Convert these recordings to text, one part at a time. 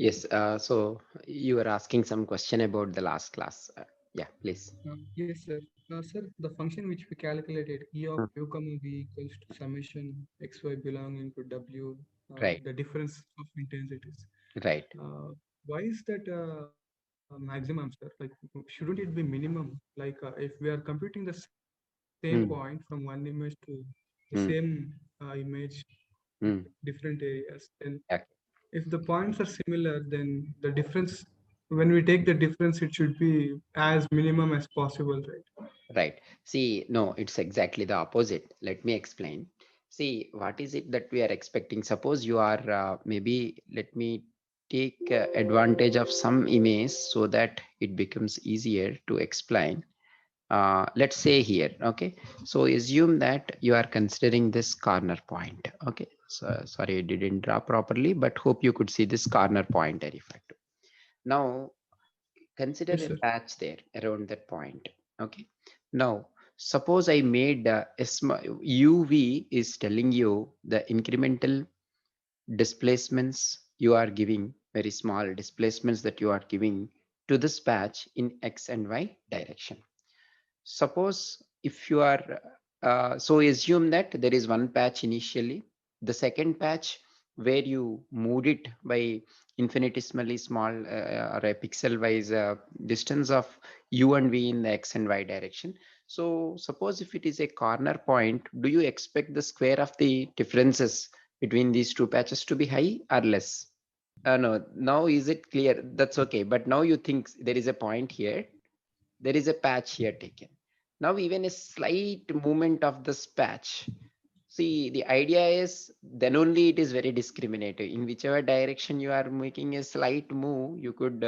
Yes. So you were asking some question about the last class. Yeah, please. Yes, sir. Sir, the function which we calculated, E of Mm. u comma v equals to summation xy belonging to w, Right. the difference of intensities. Right. Why is that maximum, sir? Like, shouldn't it be minimum? Like, if we are computing the same point from one image Mm. to the same Mm. image at Mm. different areas, then Yeah. if the points are similar, then the difference, when we take the difference, it should be as minimum as possible, right? Right. See, no, it's exactly the opposite. Let me explain. See, what is it that we are expecting? Suppose you are maybe let me take advantage of some image so that it becomes easier to explain. Let's say here, okay. So assume that you are considering this corner point. Okay. So sorry, I didn't draw properly, but hope you could see this corner point I referred to. Now consider Yes, a sir. patch there around that point. Okay. Now suppose I made uv is telling you the incremental displacements you are giving, very small displacements that you are giving to this patch in x and y direction. Suppose if you are so assume that there is one patch initially, the second patch where you moved it by infinitesimally small or a pixel wise distance of u and v in the x and y direction. So suppose if it is a corner point, do you expect the square of the differences between these two patches to be high or less? No, now is it clear? That's okay. But now you think there is a point here, there is a patch here taken. Now even a slight movement of this patch. See, the idea is then only it is very discriminative. In whichever direction you are making a slight move, you could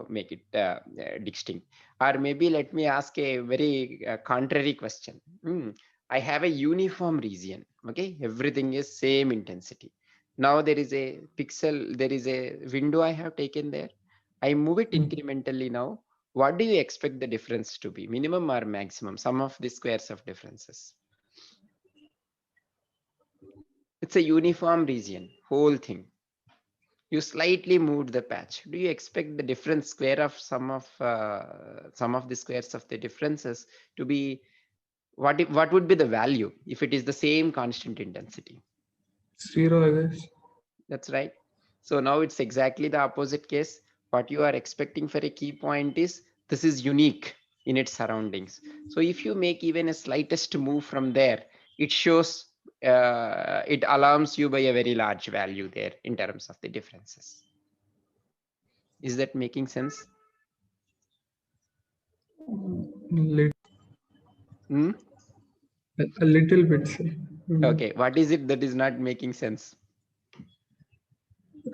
make it distinct. Or maybe let me ask a very contrary question. I have a uniform region. Okay, everything is same intensity. Now there is a pixel, there is a window I have taken there. I move it Mm. incrementally now. What do you expect the difference to be? Minimum or maximum? Sum of the squares of differences. It's a uniform region, whole thing. You slightly moved the patch. Do you expect the different square of some of the squares of the differences to be what would be the value if it is the same constant intensity? Zero, I guess. That's right. So now it's exactly the opposite case. What you are expecting for a key point is this is unique in its surroundings. So if you make even a slightest move from there, it shows it alarms you by a very large value there in terms of the differences. Is that making sense? Lit- Hmm? a little bit, sir. Mm. Okay. What is it that is not making sense?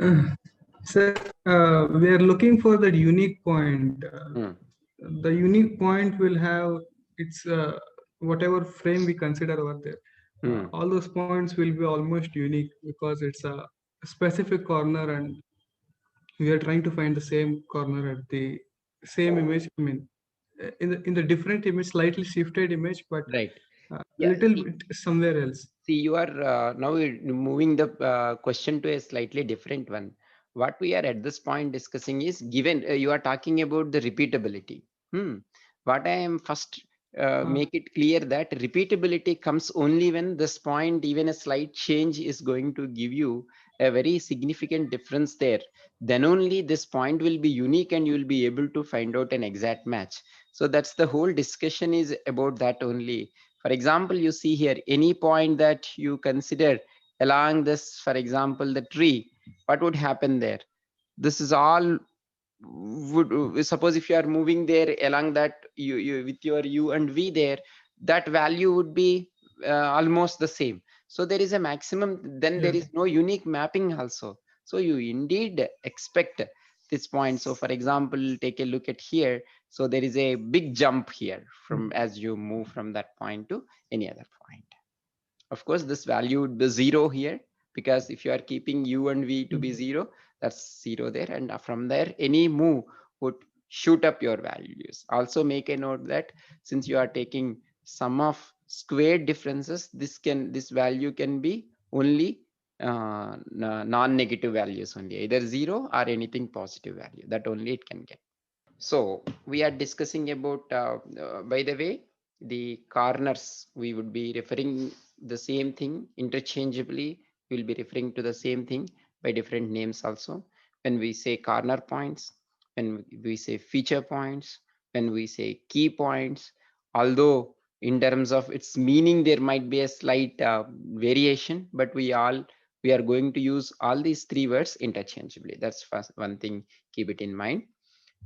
Uh, Sir, we are looking for that unique point. Hmm. The unique point will have its whatever frame we consider over there. Hmm. All those points will be almost unique because it's a specific corner, and we are trying to find the same corner at the same image. I mean, in the different image, slightly shifted image, but Right. a Yeah. little See, bit somewhere else. See, you are now moving the question to a slightly different one. What we are at this point discussing is given you are talking about the repeatability. Hmm. What I am first make it clear that repeatability comes only when this point, even a slight change, is going to give you a very significant difference there. Then only this point will be unique and you will be able to find out an exact match. So that's the whole discussion is about that only. For example, you see here any point that you consider along this, for example, the tree, what would happen there? This is all would suppose if you are moving there along that you with your u and v there, that value would be almost the same. So there is a maximum, then there Yes. is no unique mapping also. So you indeed expect this point. So for example, take a look at here. So there is a big jump here from as you move from that point to any other point. Of course, this value would be zero here because if you are keeping u and v to be Mm. zero, that's zero there. And from there, any move would shoot up your values. Also make a note that since you are taking sum of squared differences, this value can be only non-negative values only, either 0 or anything positive value, that only it can get. So we are discussing about, by the way, the corners. We would be referring the same thing interchangeably. We will be referring to the same thing by different names also. When we say corner points, when we say feature points, when we say key points, although in terms of its meaning there might be a slight variation, but we are going to use all these three words interchangeably. That's first one thing. Keep it in mind.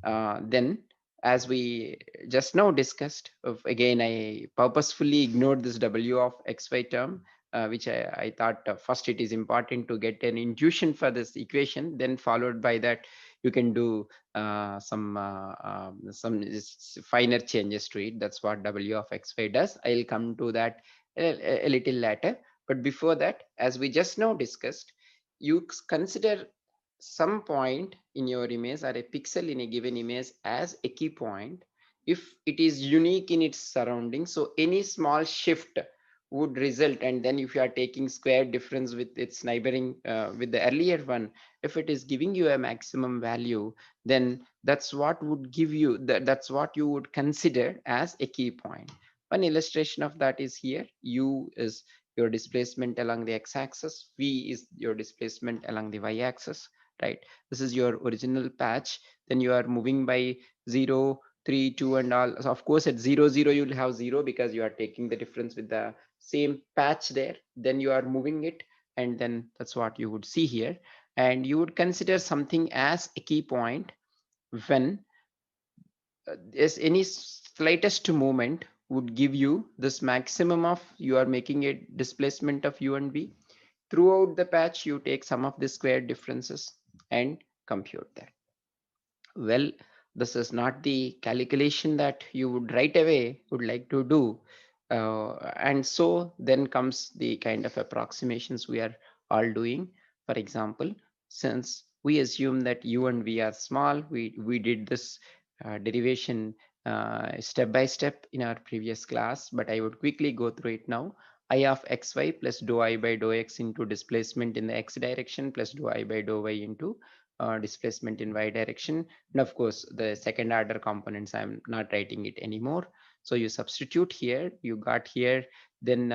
Then, as we just now discussed, again, I purposefully ignored this W of XY term, which I thought first it is important to get an intuition for this equation, then followed by that you can do some finer changes to it. That's what W of XY does. I'll come to that a little later. But before that, as we just now discussed, you consider some point in your image or a pixel in a given image as a key point if it is unique in its surroundings. So any small shift would result, and then if you are taking square difference with its neighboring with the earlier one, if it is giving you a maximum value, then that's what would give you that's what you would consider as a key point. One illustration of that is here. U is your displacement along the x-axis, v is your displacement along the y-axis, right? This is your original patch. Then you are moving by 0, 3, 2 and all. So of course at 0, 0 you'll have 0 because you are taking the difference with the same patch there. Then you are moving it, and then that's what you would see here. And you would consider something as a key point when there's any slightest movement would give you this maximum of, you are making a displacement of u and v. Throughout the patch you take some of the square differences and compute that. Well, this is not the calculation that you would right away would like to do. And so then comes the kind of approximations we are all doing. For example, since we assume that u and v are small, we did this derivation step by step in our previous class, but I would quickly go through it now. I of xy plus dou I by dou x into displacement in the x direction plus dou I by dou y into displacement in y direction. And of course the second order components I'm not writing it anymore. So you substitute here, you got here, then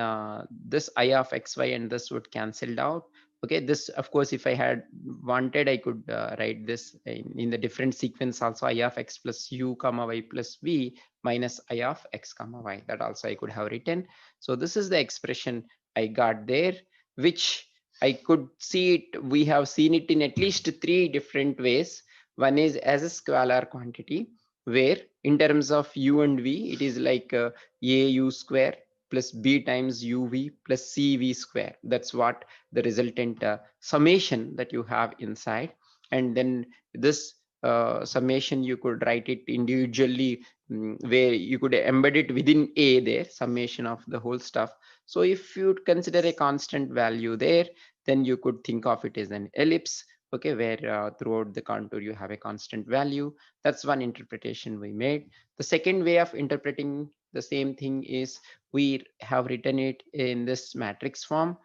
this I of xy and this would cancelled out. Okay, this of course if I had wanted I could write this in the different sequence also. I of x plus u comma y plus v minus I of x comma y, that also I could have written. So this is the expression I got there, which I could see it. We have seen it in at least three different ways. One is as a scalar quantity, where in terms of u and v, it is like a u square plus b times uv plus cv square. That's what the resultant summation that you have inside. And then this summation you could write it individually, where you could embed it within a there, summation of the whole stuff. So if you consider a constant value there, then you could think of it as an ellipse, okay, where throughout the contour you have a constant value. That's one interpretation we made. The second way of interpreting the same thing is we have written it in this matrix form,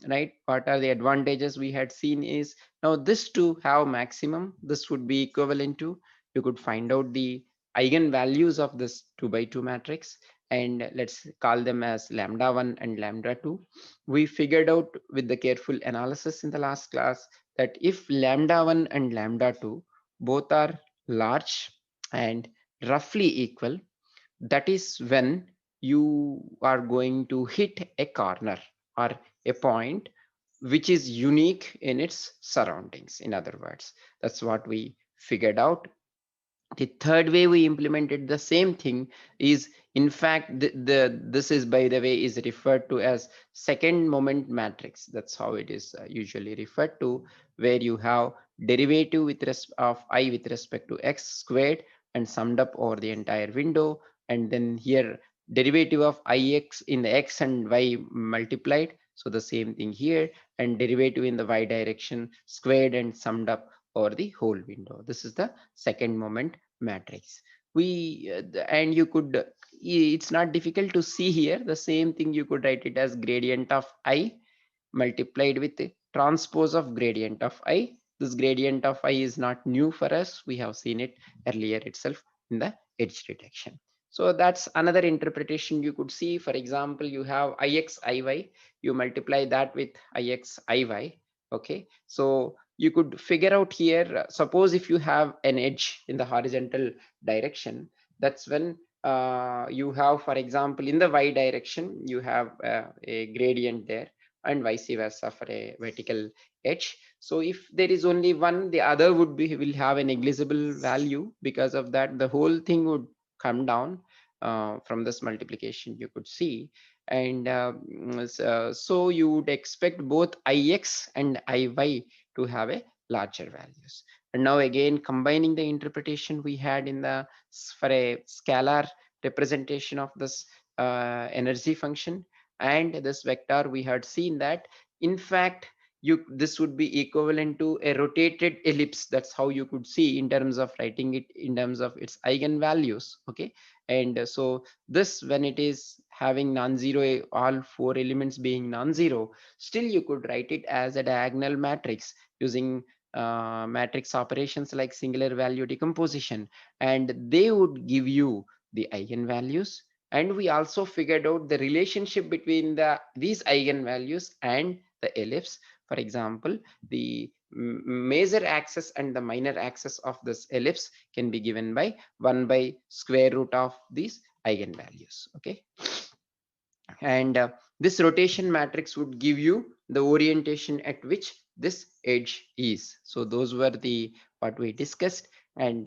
right? What are the advantages we had seen is, now this to have maximum, this would be equivalent to, you could find out the eigenvalues of this 2 by 2 matrix, and let's call them as lambda 1 and lambda 2. We figured out with the careful analysis in the last class that if lambda 1 and lambda 2 both are large and roughly equal, that is when you are going to hit a corner or a point which is unique in its surroundings. In other words, that's what we figured out. The third way we implemented the same thing is, in fact, this is, by the way, is referred to as second moment matrix. That's how it is usually referred to, where you have derivative with of I with respect to x squared and summed up over the entire window, and then here derivative of ix in the x and y multiplied, so the same thing here, and derivative in the y direction squared and summed up over the whole window. This is the second moment matrix. We and you could it's not difficult to see here the same thing. You could write it as gradient of I multiplied with transpose of gradient of I. This gradient of I is not new for us. We have seen it earlier itself in the edge detection. So that's another interpretation you could see. For example, you have Ix, Iy, you multiply that with Ix, Iy. Okay, so you could figure out here, suppose if you have an edge in the horizontal direction, that's when you have, for example, in the y direction, you have a gradient there, and vice versa for a vertical edge. So if there is only one, the other would be will have a negligible value. Because of that, the whole thing would come down from this multiplication you could see. And so you would expect both Ix and Iy to have a larger values. And now again, combining the interpretation we had in the for a scalar representation of this energy function and this vector, we had seen that in fact this would be equivalent to a rotated ellipse. That's how you could see in terms of writing it in terms of its eigenvalues. Okay, and so this, when it is having non-zero, all four elements being non-zero, still you could write it as a diagonal matrix using matrix operations like singular value decomposition, and they would give you the eigenvalues. And we also figured out the relationship between these eigenvalues and the ellipse. For example, the major axis and the minor axis of this ellipse can be given by 1 by square root of these eigenvalues. Okay, and this rotation matrix would give you the orientation at which this edge is. So those were the what we discussed. And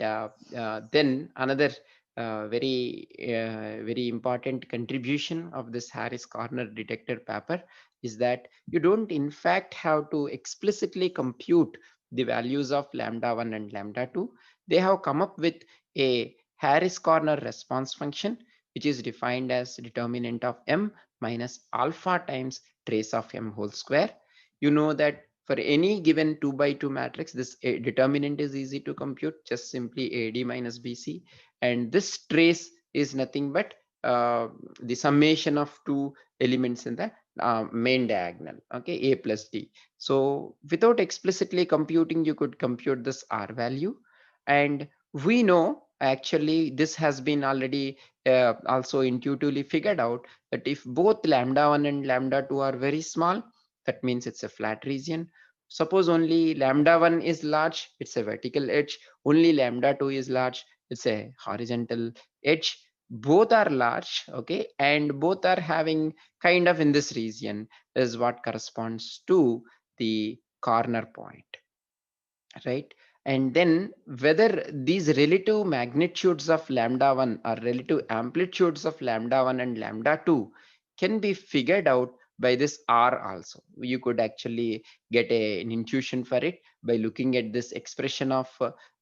then another very important contribution of this Harris corner detector paper is that you don't in fact have to explicitly compute the values of lambda 1 and lambda 2. They have come up with a Harris corner response function, which is defined as determinant of m minus alpha times trace of m whole square. You know that for any given 2 by 2 matrix, this determinant is easy to compute, just simply AD minus BC. And this trace is nothing but the summation of two elements in the main diagonal, okay, A plus D. So without explicitly computing, you could compute this R value. And we know actually this has been already also intuitively figured out that if both lambda 1 and lambda 2 are very small, that means it's a flat region. Suppose only lambda 1 is large, it's a vertical edge. Only lambda 2 is large, it's a horizontal edge. Both are large, okay, and both are having kind of in this region is what corresponds to the corner point, right? And then whether these relative magnitudes of lambda 1 or relative amplitudes of lambda 1 and lambda 2 can be figured out by this R also. You could actually get an intuition for it by looking at this expression of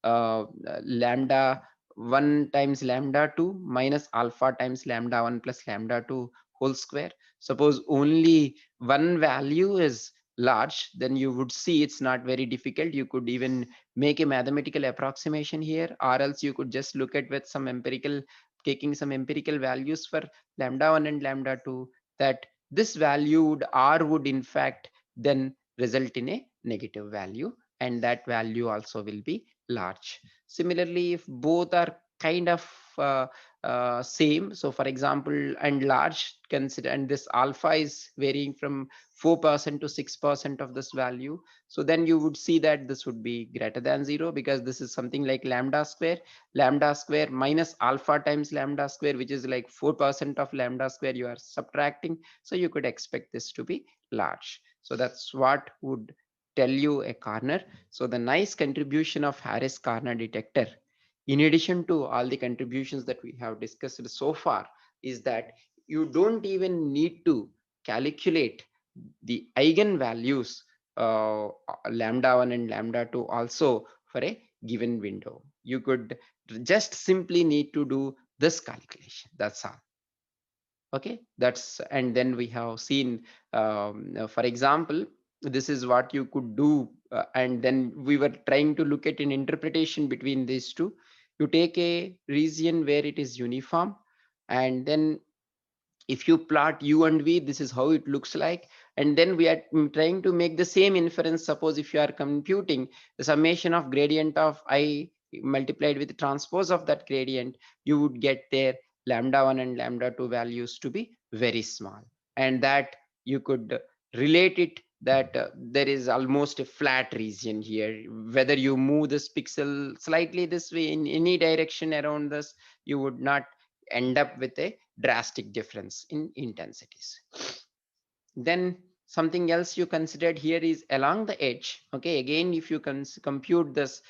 lambda 1 times lambda 2 minus alpha times lambda 1 plus lambda 2 whole square. Suppose only one value is large, then you would see it's not very difficult. You could even make a mathematical approximation here, or else you could just look at with some empirical, taking some empirical values for lambda 1 and lambda 2, that this value would R would in fact then result in a negative value, and that value also will be large. Similarly, if both are kind of uh, same, so for example, and large, consider, and this alpha is varying from 4% to 6% of this value, so then you would see that this would be greater than 0, because this is something like lambda square minus alpha times lambda square, which is like 4% of lambda square you are subtracting. So you could expect this to be large. So that's what would tell you a corner. So the nice contribution of Harris corner detector, in addition to all the contributions that we have discussed so far, is that you don't even need to calculate the eigenvalues lambda 1 and lambda 2 also for a given window. You could just simply need to do this calculation, that's all. Okay, that's, and then we have seen for example, this is what you could do, and then we were trying to look at an interpretation between these two. You take a region where it is uniform, and then if you plot u and v, this is how it looks like. And then we are trying to make the same inference. Suppose if you are computing the summation of gradient of I multiplied with the transpose of that gradient, you would get their lambda 1 and lambda 2 values to be very small. And that you could relate it that there is almost a flat region here. Whether you move this pixel slightly this way in any direction around this, you would not end up with a drastic difference in intensities. Then something else you considered here is along the edge. Okay, again, if you compute this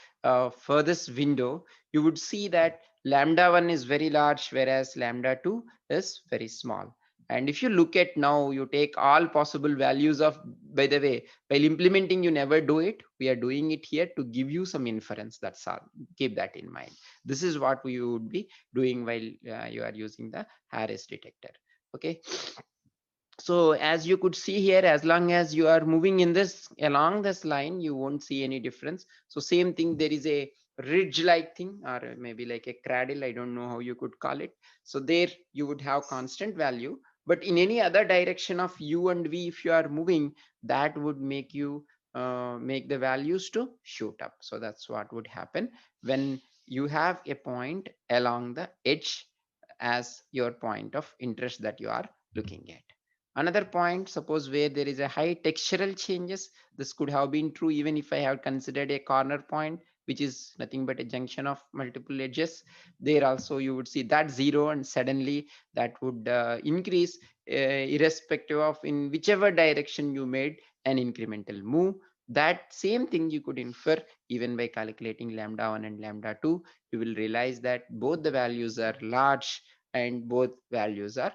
furthest window, you would see that lambda 1 is very large, whereas lambda 2 is very small. And if you look at now, you take all possible values of, by the way, while implementing, you never do it. We are doing it here to give you some inference. That's all. Keep that in mind. This is what we would be doing while you are using the Harris detector. Okay. So as you could see here, as long as you are moving in this along this line, you won't see any difference. So same thing, there is a ridge like thing, or maybe like a cradle, I don't know how you could call it. So there you would have constant value, but in any other direction of u and v, if you are moving, that would make you make the values to shoot up. So that's what would happen when you have a point along the edge as your point of interest that you are looking at. Another point, suppose where there is a high textural changes, this could have been true even if I have considered a corner point, which is nothing but a junction of multiple edges. There also you would see that zero, and suddenly that would increase irrespective of in whichever direction you made an incremental move. That same thing you could infer even by calculating lambda 1 and lambda 2. You will realize that both the values are large and both values are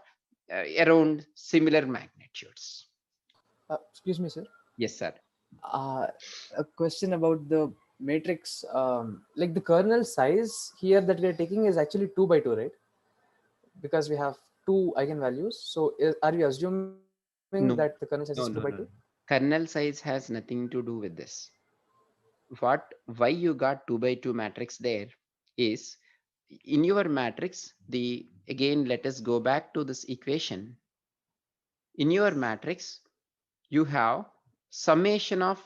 around similar magnitudes. Excuse me, sir. Yes, sir. Uh, a question about the matrix. Like the kernel size here that we are taking is actually 2 by 2, right? Because we have two eigenvalues. So are we assuming that the kernel size No, is 2 by 2? no, no, no. Kernel size has nothing to do with this. Why you got 2 by 2 matrix there is in your matrix, the again, let us go back to this equation. In your matrix, you have summation of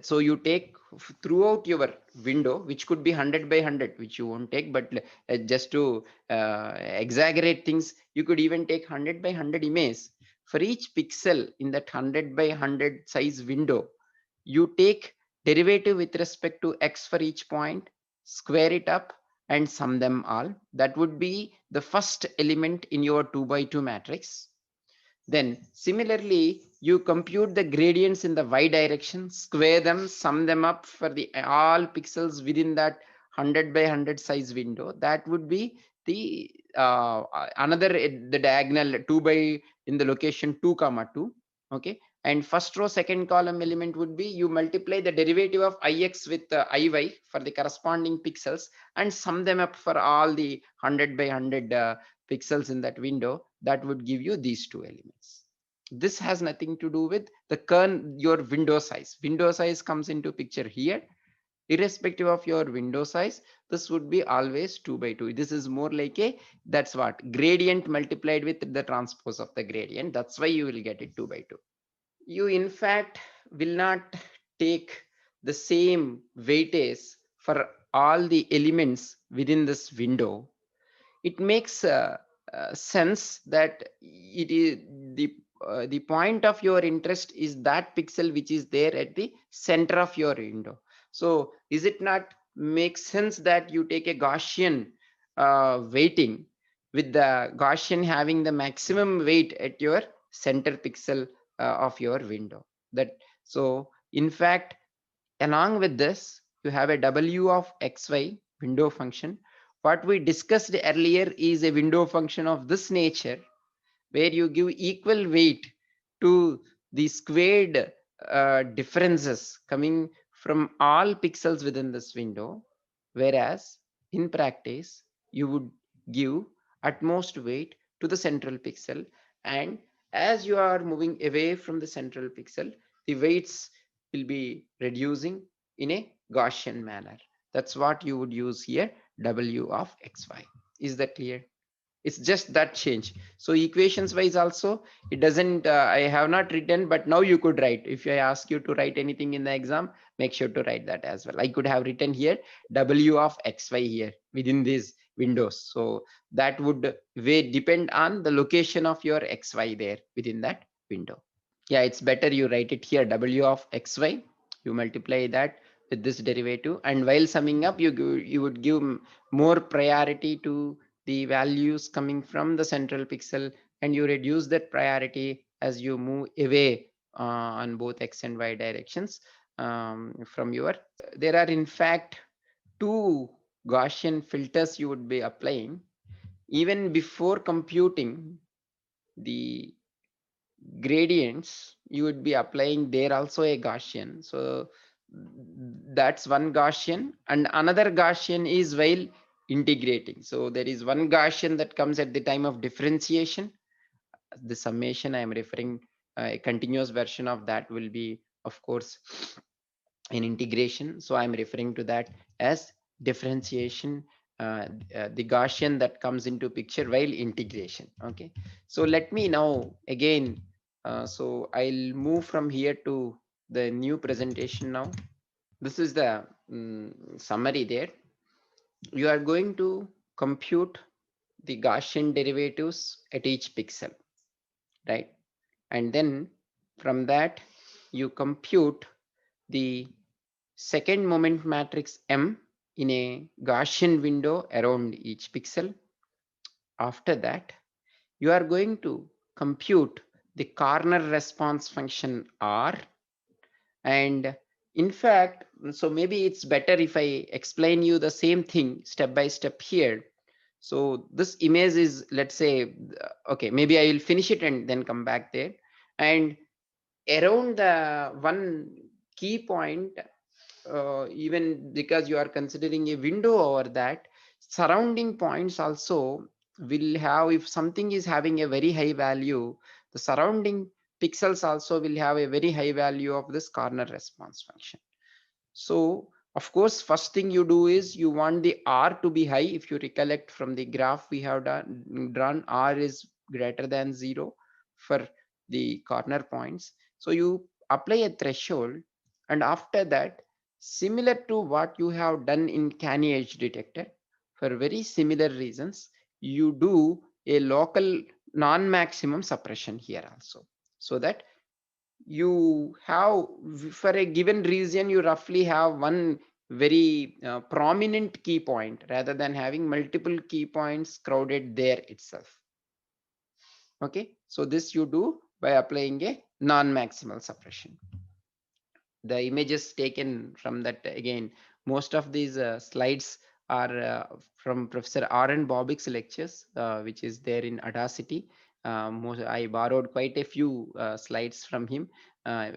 so you take throughout your window, which could be 100 by 100, which you won't take, but just to exaggerate things, you could even take 100 by 100 image. For each pixel in that 100 by 100 size window, you take derivative with respect to x for each point, square it up, and sum them all. That would be the first element in your 2 by 2 matrix. Then similarly, you compute the gradients in the y direction, square them, sum them up for the all pixels within that 100 by 100 size window. That would be the another the diagonal 2 by in the location 2 comma 2. Okay. And first row second column element would be you multiply the derivative of ix with iy for the corresponding pixels and sum them up for all the 100 by 100 pixels in that window. That would give you these two elements. This has nothing to do with the your window size. Window size comes into picture here. Irrespective of your window size, this would be always 2 by 2. This is more like a, that's what, gradient multiplied with the transpose of the gradient. That's why you will get it 2 by 2. You in fact will not take the same weightage for all the elements within this window. It makes sense that it is the point of your interest is that pixel which is there at the center of your window. So is it not make sense that you take a Gaussian weighting, with the Gaussian having the maximum weight at your center pixel of your window? That, so in fact, along with this, you have a W of xy window function. What we discussed earlier is a window function of this nature, where you give equal weight to the squared differences coming from all pixels within this window, whereas in practice you would give utmost weight to the central pixel, and as you are moving away from the central pixel, the weights will be reducing in a Gaussian manner. That's what you would use here, W of xy. Is that clear? It's just that change. So equations wise also, it doesn't, I have not written, but now you could write. If I ask you to write anything in the exam, make sure to write that as well. I could have written here W of XY here within these windows. So that would depend on the location of your XY there within that window. Yeah, it's better you write it here, W of XY, you multiply that with this derivative, and while summing up, you would give more priority to the values coming from the central pixel, and you reduce that priority as you move away on both X and Y directions from your. There are in fact two Gaussian filters you would be applying even before computing the gradients. You would be applying there also a Gaussian. So that's one Gaussian, and another Gaussian is while integrating. So there is one Gaussian that comes at the time of differentiation. The summation I am referring, a continuous version of that will be of course in integration. So I'm referring to that as differentiation, the Gaussian that comes into picture while integration. Okay, so let me now again, so I'll move from here to the new presentation now. This is the summary there. You are going to compute the Gaussian derivatives at each pixel, right? And then from that, you compute the second moment matrix M in a Gaussian window around each pixel. After that, you are going to compute the corner response function R. And in fact, so maybe it's better if I explain you the same thing step by step here. So this image is, let's say, okay, maybe I will finish it and then come back there. And around the one key point, even because you are considering a window over that, surrounding points also will have, if something is having a very high value, the surrounding pixels also will have a very high value of this corner response function. So of course, first thing you do is you want the R to be high. If you recollect from the graph we have drawn, R is greater than 0 for the corner points. So you apply a threshold, and after that, similar to what you have done in canny edge detector, for very similar reasons, you do a local non-maximum suppression here also, so that you have, for a given region, you roughly have one very prominent key point rather than having multiple key points crowded there itself. Okay, so this you do by applying a non-maximal suppression. The images taken from that, again, most of these slides are from Professor R.N. Bobbick's lectures, which is there in Audacity. I borrowed quite a few slides from him,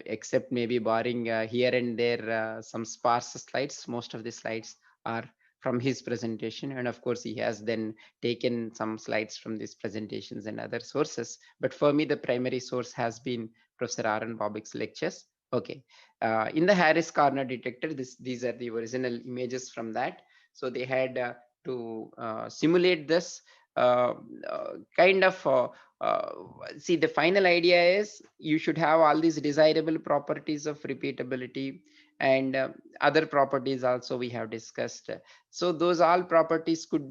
except maybe borrowing here and there some sparse slides. Most of the slides are from his presentation, and of course he has then taken some slides from these presentations and other sources, but for me the primary source has been Professor R.N. Bobbick's lectures. Okay, in the Harris corner detector, these are the original images from that. So they had to simulate this uh, kind of uh, see, the final idea is you should have all these desirable properties of repeatability, and other properties also we have discussed. So those all properties should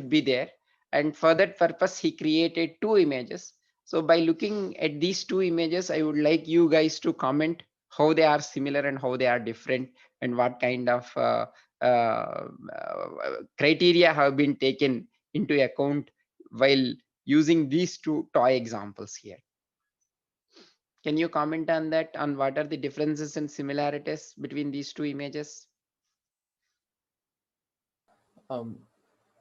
be there, and for that purpose he created two images. So by looking at these two images, I would like you guys to comment how they are similar and how they are different, and what kind of criteria have been taken into account while using these two toy examples here. Can you comment on that, on what are the differences and similarities between these two images? Um,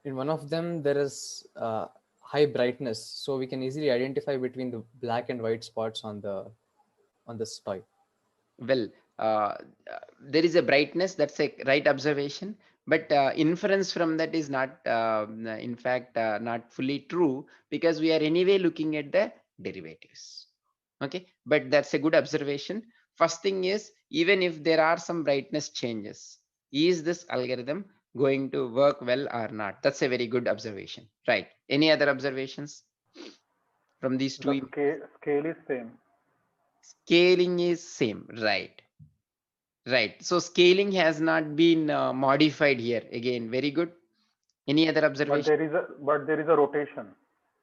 in one of them, there is high brightness, so we can easily identify between the black and white spots on this toy. Well, there is a brightness, that's a right observation, but inference from that is not in fact not fully true, because we are anyway looking at the derivatives. Okay, but that's a good observation. First thing is, even if there are some brightness changes, is this algorithm going to work well or not. That's a very good observation, right? Any other observations from these The two? scale is same. Scaling is same, right? Right. So scaling has not been modified here. Again, very good. Any other observation? But there is a rotation.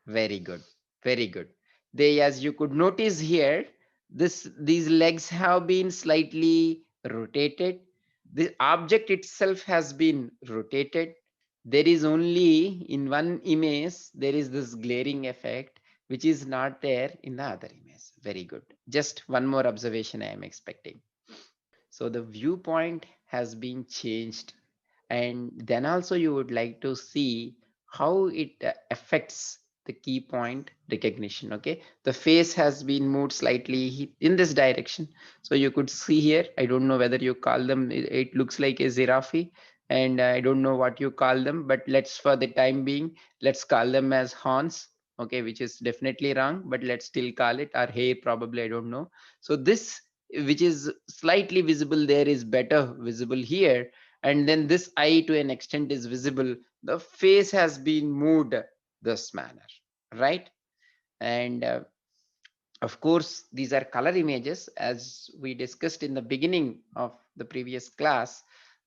Very good. Very good. They, as you could notice here, these legs have been slightly rotated. The object itself has been rotated. There is only in one image, there is this glaring effect, which is not there in the other image. Very good. Just one more observation I am expecting. So the viewpoint has been changed, and then also you would like to see how it affects the key point recognition. Okay, the face has been moved slightly in this direction, so you could see here, I don't know whether you call them, it looks like a giraffe, and I don't know what you call them, but let's, for the time being, let's call them as horns. Okay, which is definitely wrong, but let's still call it, or hair probably, I don't know. So this, which is slightly visible there, is better visible here, and then this eye to an extent is visible. The face has been moved this manner, right? And of course, these are color images, as we discussed in the beginning of the previous class.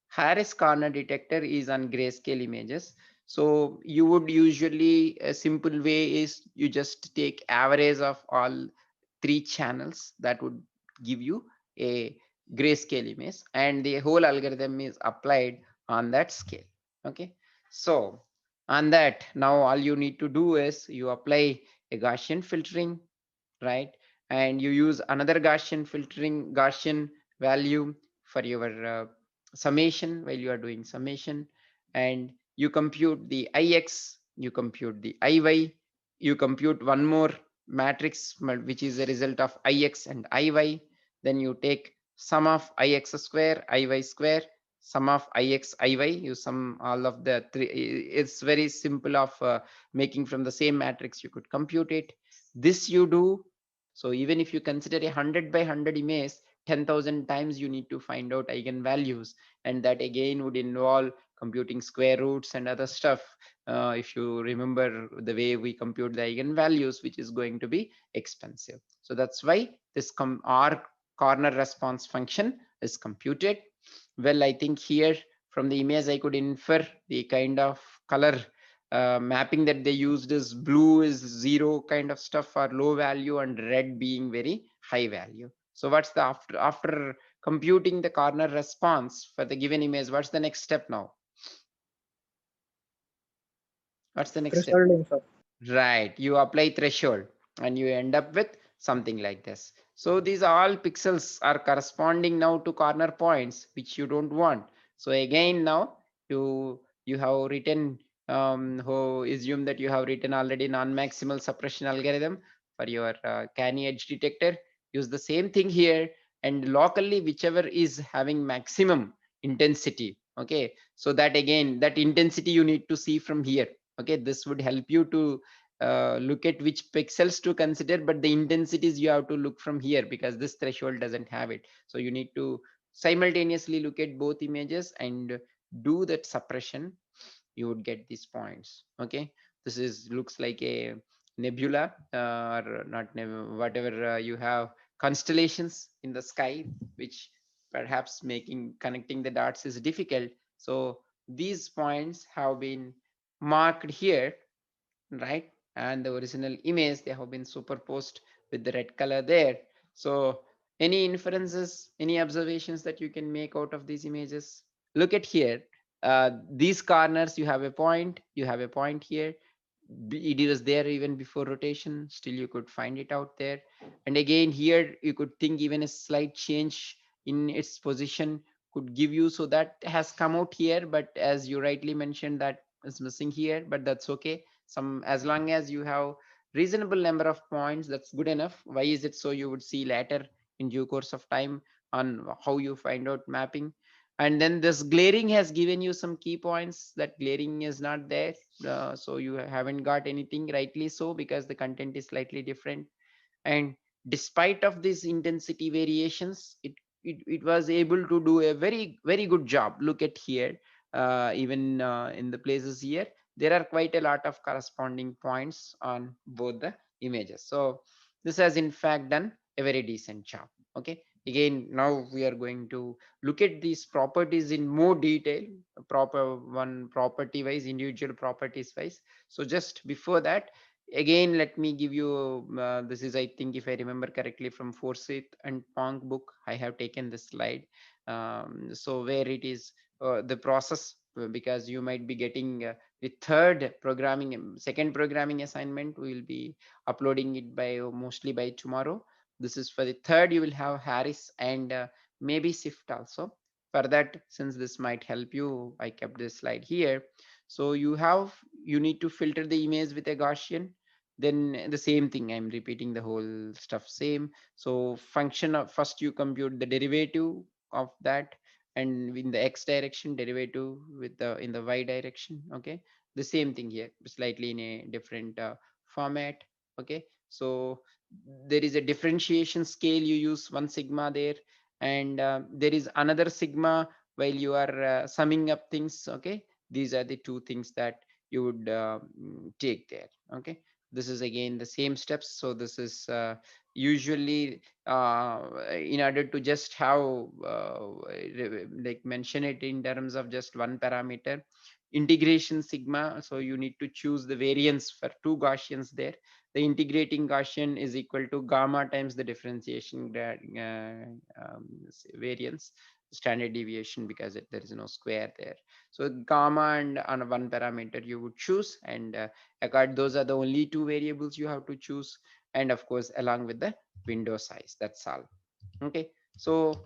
Harris corner detector is on grayscale images. So you would usually, a simple way is you just take average of all three channels, that would give you a grayscale image, and the whole algorithm is applied on that scale. Okay, so on that, now all you need to do is you apply a Gaussian filtering, right? And you use another Gaussian value for your summation while you are doing summation, and you compute the ix, you compute the iy, you compute one more matrix which is a result of ix and iy. Then you take sum of ix square iy square, sum of ix iy, you sum all of the three. It's very simple of making from the same matrix, you could compute it. This you do. So even if you consider a 100 by 100 image, 10,000 times you need to find out eigenvalues, and that again would involve computing square roots and other stuff. If you remember the way we compute the eigenvalues, which is going to be expensive. So that's why this R corner response function is computed. Well, I think here from the image I could infer the kind of color mapping that they used is blue is zero kind of stuff or low value, and red being very high value. So what's the after computing the corner response for the given image, what's the next step now? What's the next step? thresholding, sir. Right, you apply threshold and you end up with something like this. So these all pixels are corresponding now to corner points which you don't want. So again, now you have written, who assume that you have written already non-maximal suppression algorithm for your canny edge detector. Use the same thing here, and locally whichever is having maximum intensity. Okay, so that again, that intensity you need to see from here. Okay, this would help you to look at which pixels to consider, but the intensities you have to look from here, because this threshold doesn't have it. So you need to simultaneously look at both images and do that suppression. You would get these points. Okay, this is looks like a nebula, or not whatever you have constellations in the sky, which perhaps making connecting the dots is difficult. So these points have been marked here, right? And the original image, they have been superposed with the red color there. So any inferences, any observations that you can make out of these images? Look at here, these corners, you have a point, you have a point here. It was there even before rotation, still you could find it out there. And again here you could think even a slight change in its position could give you, so that has come out here, but as you rightly mentioned, that is missing here, but that's okay. Some, as long as you have reasonable number of points, that's good enough. Why is it so? You would see later in due course of time on how you find out mapping. And then this glaring has given you some key points, that glaring is not there. So you haven't got anything, rightly so, because the content is slightly different. And despite of these intensity variations, it was able to do a very good job. Look at here, even in the places here, there are quite a lot of corresponding points on both the images. So this has in fact done a very decent job. Okay, again now we are going to look at these properties in more detail, proper one property wise, individual properties wise. So just before that, again let me give you this is, I think, if I remember correctly, from Forsyth and Pong book I have taken this slide. So where it is the process, because you might be getting the third programming second programming assignment, we will be uploading it by mostly by tomorrow. This is for the third. You will have Harris and maybe Sift also. For that, since this might help you, I kept this slide here. So you need to filter the image with a Gaussian. Then the same thing, I'm repeating the whole stuff same. So function of first you compute the derivative of that, and in the x direction derivative with the in the y direction. Okay, the same thing here, slightly in a different format. Okay, so there is a differentiation scale, you use one sigma there, and there is another sigma while you are summing up things. Okay, these are the two things that you would take there. Okay, this is again the same steps. So this is usually in order to just have like mention it in terms of just one parameter, integration sigma. So you need to choose the variance for two Gaussians there. The integrating Gaussian is equal to gamma times the differentiation variance, standard deviation, because there is no square there. So gamma and on one parameter you would choose, and those are the only two variables you have to choose, and of course along with the window size. That's all. Okay, so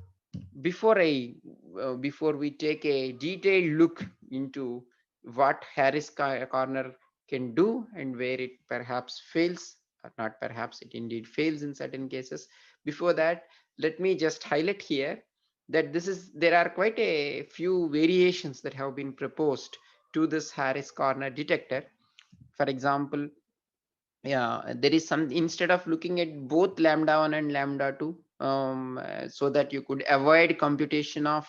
before we take a detailed look into what Harris corner can do and where it perhaps fails, or not perhaps, it indeed fails in certain cases. Before that, let me just highlight here that there are quite a few variations that have been proposed to this Harris corner detector. For example, yeah, there is some, instead of looking at both lambda 1 and lambda 2, so that you could avoid computation of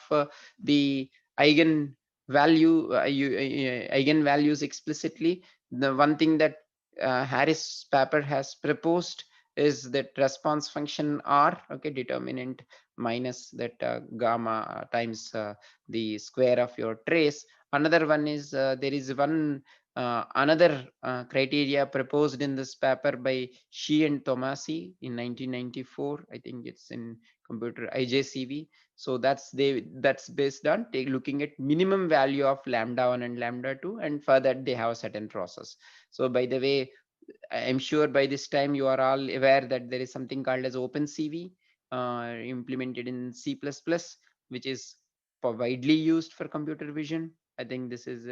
the eigen eigen values explicitly, the one thing that Harris paper has proposed is that response function R, okay, determinant minus that gamma times the square of your trace. Another one is there is one another criteria proposed in this paper by Shi and Tomasi in 1994. I think it's in computer IJCV. So that's based on looking at minimum value of lambda 1 and lambda 2, and for that they have a certain process. So by the way, I'm sure by this time you are all aware that there is something called as OpenCV implemented in C++, which is widely used for computer vision. I think this is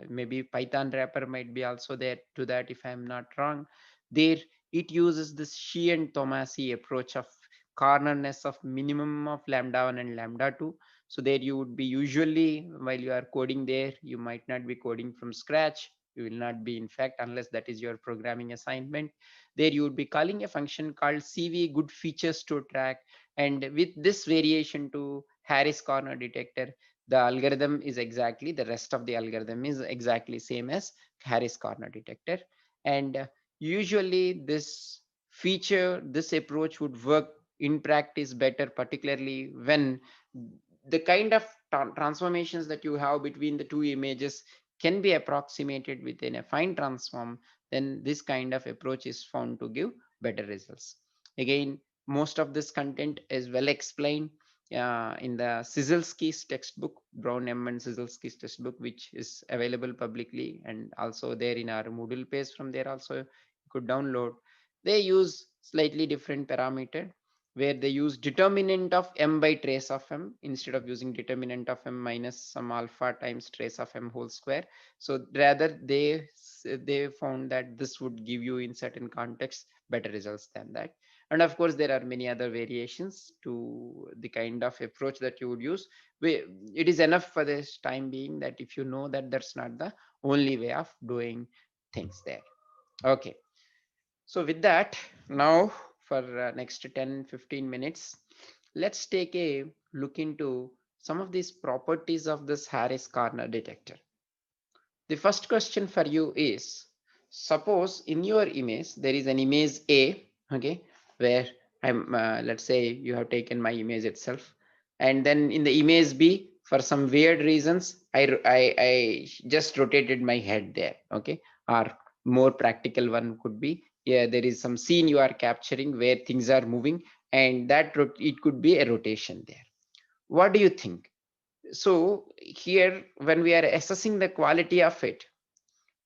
maybe Python wrapper might be also there to that, if I'm not wrong. There it uses this Shi and Tomasi approach of cornerness of minimum of lambda 1 and lambda 2. So there you would be usually, while you are coding there, you might not be coding from scratch. You will not be, in fact, unless that is your programming assignment. There you would be calling a function called CV good features to track. And with this variation to Harris corner detector, the algorithm is exactly, the rest of the algorithm is exactly same as Harris corner detector. And usually this approach would work in practice better, particularly when the kind of transformations that you have between the two images can be approximated within a fine transform. Then this kind of approach is found to give better results. Again, most of this content is well explained in the Sizelski's textbook, Brown M and Sizelski's textbook, which is available publicly and also there in our Moodle page. From there also you could download. They use slightly different parameter, where they use determinant of m by trace of m instead of using determinant of m minus some alpha times trace of m whole square. So rather they found that this would give you in certain contexts better results than that. And of course there are many other variations to the kind of approach that you would use. It is enough for this time being that if you know that that's not the only way of doing things there. Okay, so with that, now for next 10-15 minutes, let's take a look into some of these properties of this Harris corner detector. The first question for you is, suppose in your image there is an image A, okay, where I'm let's say you have taken my image itself, and then in the image B, for some weird reasons, I just rotated my head there, okay. Or more practical one could be, yeah, there is some scene you are capturing where things are moving, and that it could be a rotation there. What do you think? So here, when we are assessing the quality of it,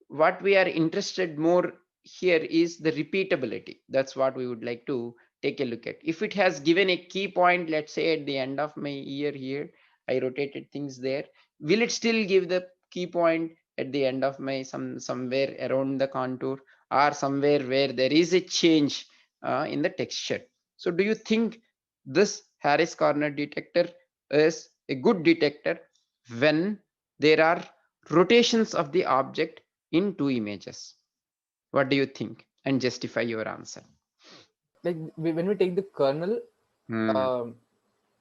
what we are interested more here is the repeatability. That's what we would like to take a look at. If it has given a key point, let's say at the end of my ear here, I rotated things there, will it still give the key point at the end of my somewhere around the contour, or somewhere where there is a change in the texture? So do you think this Harris corner detector is a good detector when there are rotations of the object in two images? What do you think? And justify your answer. Like when we take the kernel, Hmm, um,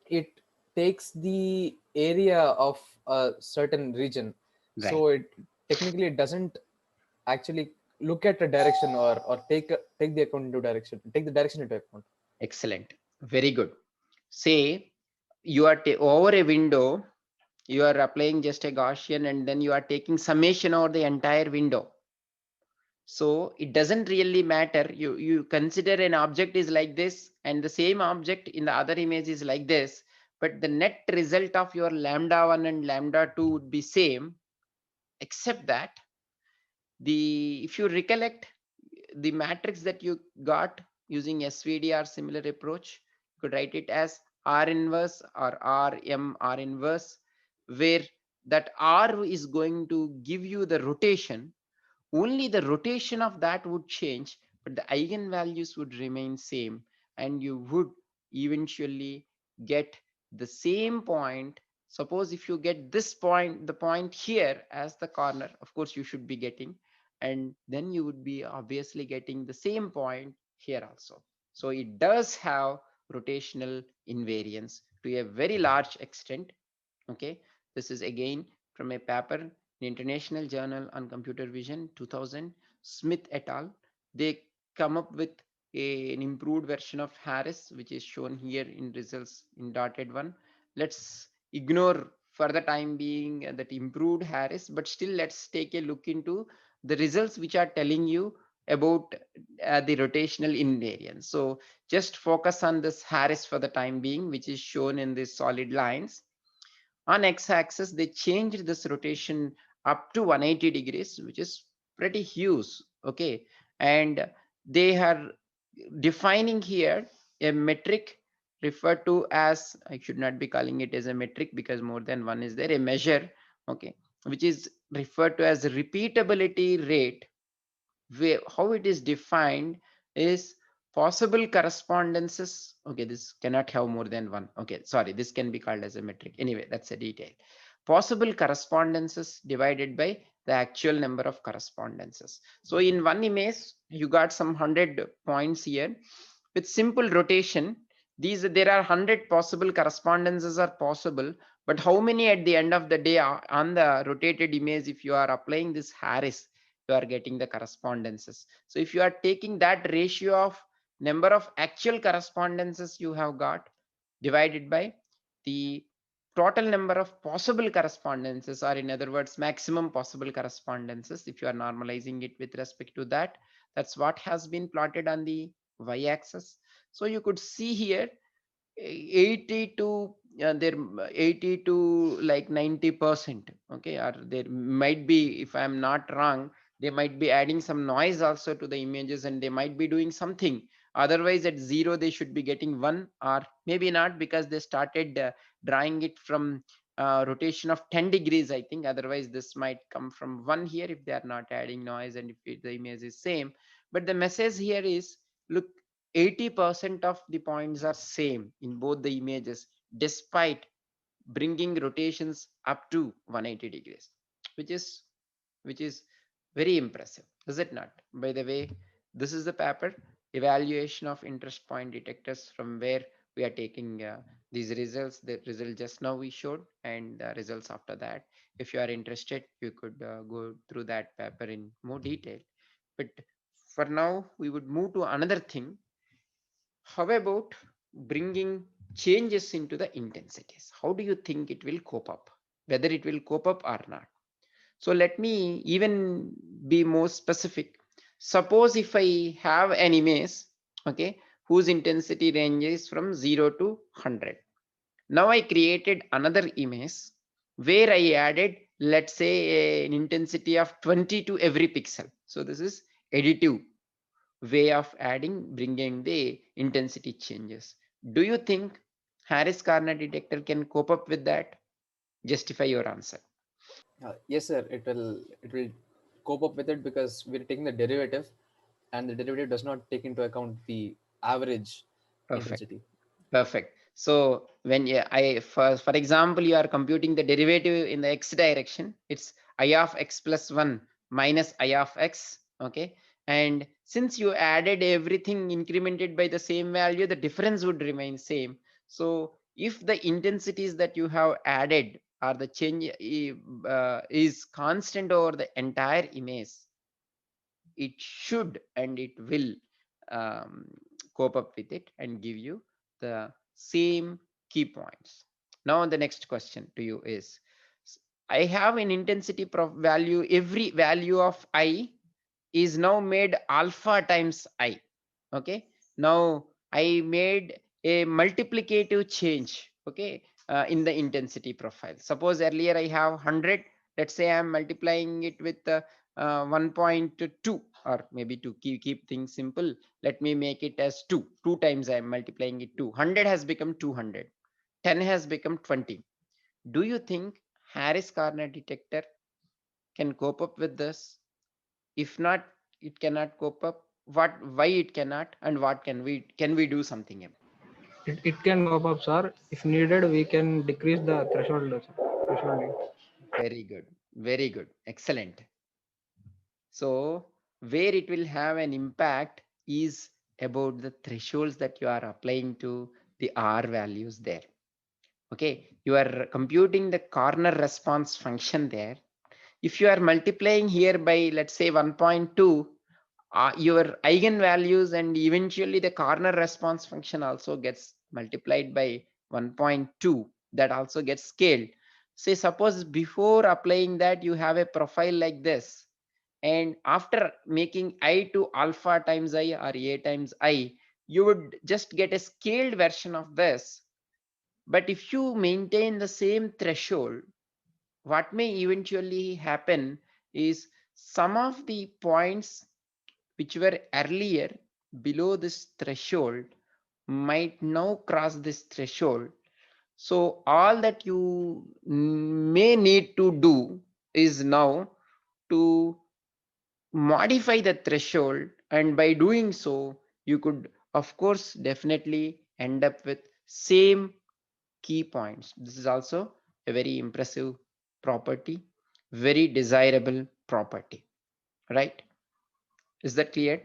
it takes the area of a certain region, so right. it technically it doesn't actually look at a direction, or take the account into direction, take the direction into account. Excellent. Very good. Say you are over a window, you are applying just a Gaussian, and then you are taking summation over the entire window. So it doesn't really matter. You consider an object is like this, and the same object in the other image is like this, but the net result of your lambda 1 and lambda 2 would be same, except that the if you recollect the matrix that you got using SVD or similar approach, you could write it as R inverse or R inverse, where that R is going to give you the rotation. Only the rotation of that would change, but the eigenvalues would remain same, and you would eventually get the same point. Suppose if you get this point, the point here as the corner, of course you should be getting, and then you would be obviously getting the same point here also. So it does have rotational invariance to a very large extent. Okay, this is again from a paper in International Journal on Computer Vision 2000, Smith et al. They come up with an improved version of Harris, which is shown here in results in dotted one. Let's ignore for the time being that improved Harris, but still let's take a look into the results which are telling you about the rotational invariance. So just focus on this Harris for the time being, which is shown in these solid lines. On x-axis, they changed this rotation up to 180 degrees, which is pretty huge. Okay, and they are defining here a metric referred to as, I should not be calling it as a metric because more than one is there, a measure, okay, which is referred to as repeatability rate. Where how it is defined is possible correspondences. Okay, this cannot have more than one. Okay, sorry, this can be called as a metric. Anyway, that's a detail. Possible correspondences divided by the actual number of correspondences. So in one image you got some 100 points here. With simple rotation, these there are 100 possible correspondences are possible, but how many at the end of the day are on the rotated image? If you are applying this Harris, you are getting the correspondences. So if you are taking that ratio of number of actual correspondences you have got divided by the total number of possible correspondences, or in other words maximum possible correspondences, if you are normalizing it with respect to that, that's what has been plotted on the y-axis. So you could see here 80 to there 80 to like 90%. Okay, or there might be, if I'm not wrong, they might be adding some noise also to the images, and they might be doing something. Otherwise at zero they should be getting one, or maybe not, because they started drawing it from rotation of 10 degrees, I think. Otherwise this might come from one here if they are not adding noise, and if the image is same. But the message here is, look, 80% of the points are same in both the images, despite bringing rotations up to 180 degrees, which is which is very impressive, is it not? By the way, this is the paper, evaluation of interest point detectors, from where we are taking These results, the result just now we showed, and the results after that. If you are interested, you could go through that paper in more detail. But for now, we would move to another thing. How about bringing changes into the intensities? How do you think it will cope up? Whether it will cope up or not. So let me even be more specific. Suppose if I have an image, okay, whose intensity ranges from 0 to 100. Now I created another image where I added, let's say, an intensity of 20 to every pixel. So this is additive way of adding, bringing the intensity changes. Do you think Harris Corner detector can cope up with that? Justify your answer. Yes, sir. It will cope up with it because we're taking the derivative, and the derivative does not take into account the average Perfect. intensity. Perfect. So when for example, you are computing the derivative in the x direction, it's I of x plus 1 minus I of x. Okay. And since you added everything incremented by the same value, the difference would remain same. So if the intensities that you have added or the change is constant over the entire image, it should and it will um, cope up with it and give you the same key points. Now the next question to you is, I have an intensity value, every value of I is now made alpha times I. Okay. Now I made a multiplicative change. Okay. In the intensity profile. Suppose earlier I have 100. Let's say I'm multiplying it with 1.2, or maybe to keep things simple. Let me make it as 2. 2 times I'm multiplying it 2. 100 has become 200. 10 has become 20. Do you think Harris Corner detector can cope up with this? If not, it cannot cope up. What, why it cannot, and what can we do something about? It can cope up, sir. If needed, we can decrease the threshold, sir. Thresholding. Very good, very good, excellent. So where it will have an impact is about the thresholds that you are applying to the R values there. Okay, you are computing the corner response function there. If you are multiplying here by, let's say, 1.2, your eigenvalues and eventually the corner response function also gets multiplied by 1.2, that also gets scaled. Say suppose before applying that you have a profile like this, and after making I to alpha times I or A times I, you would just get a scaled version of this. But if you maintain the same threshold, what may eventually happen is some of the points which were earlier below this threshold might now cross this threshold. So all that you may need to do is now to modify the threshold, and by doing so you could of course definitely end up with same key points. This is also a very impressive property, very desirable property, right? Is that clear?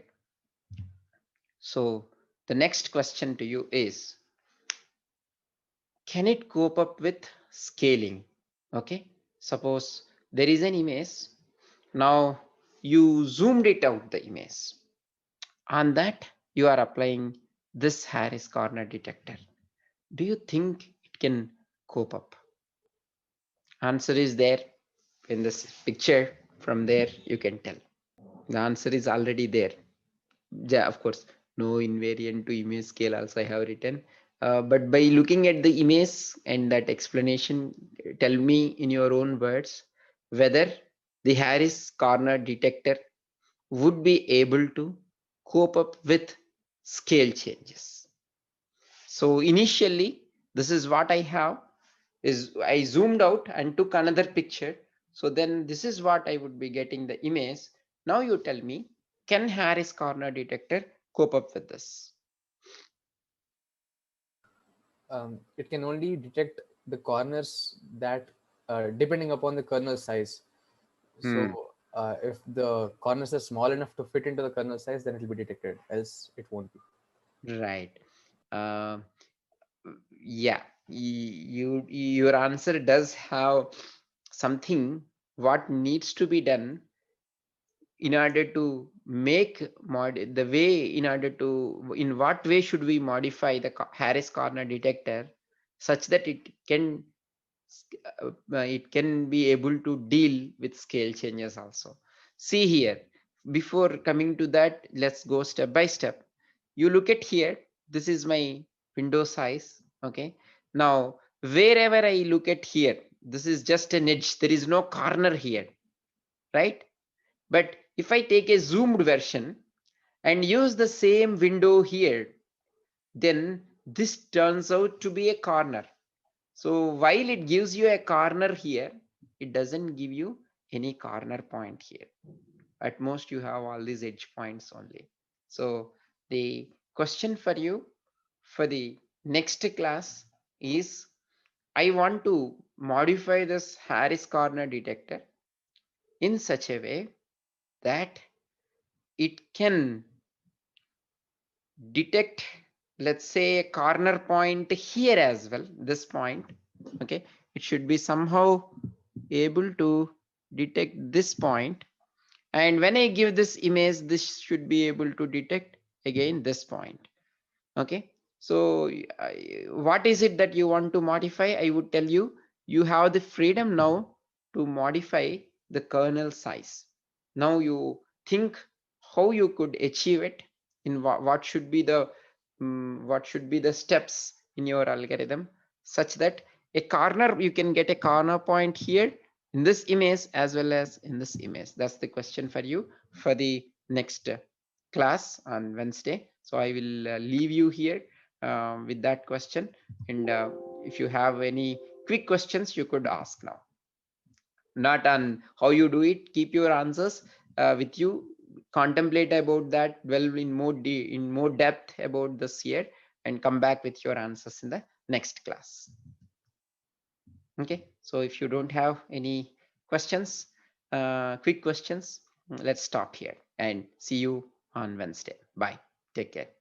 So the next question to you is, can it cope up with scaling? Okay, suppose there is an image. Now you zoomed it out the image. On that you are applying this Harris corner detector. Do you think it can cope up? Answer is there in this picture. From there you can tell. The answer is already there. Yeah, of course, no invariant to image scale also I have written. But by looking at the image and that explanation, tell me in your own words whether the Harris corner detector would be able to cope up with scale changes. So initially, this is what I have, is I zoomed out and took another picture. So then this is what I would be getting the image. Now you tell me, can Harris corner detector cope up with this? It can only detect the corners that depending upon the kernel size. Hmm. So if the corners are small enough to fit into the kernel size, then it will be detected. Else, it won't be. Right. Uh, yeah, your answer does have something what needs to be done in order to make the way, in order to, in what way should we modify the Harris corner detector such that it can be able to deal with scale changes also. See here, before coming to that, let's go step by step. You look at here, this is my window size. Okay, now wherever I look at here, this is just an edge, there is no corner here, right? But if I take a zoomed version and use the same window here, then this turns out to be a corner. So while it gives you a corner here, it doesn't give you any corner point here. At most you have all these edge points only. So the question for you for the next class is, I want to modify this Harris corner detector in such a way that it can detect, let's say, a corner point here as well, this point. Okay, it should be somehow able to detect this point, and when I give this image, this should be able to detect again this point. Okay, so what is it that you want to modify? I would tell you, you have the freedom now to modify the kernel size. Now you think how you could achieve it, in what should be the what should be the steps in your algorithm, such that a corner, you can get a corner point here in this image as well as in this image. That's the question for you for the next class on Wednesday. So I will leave you here with that question. And if you have any quick questions, you could ask now. Not on how you do it. Keep your answers with you. Contemplate about that. Delve in in more depth about this here, and come back with your answers in the next class. Okay. So if you don't have any questions, quick questions, let's stop here and see you on Wednesday. Bye. Take care.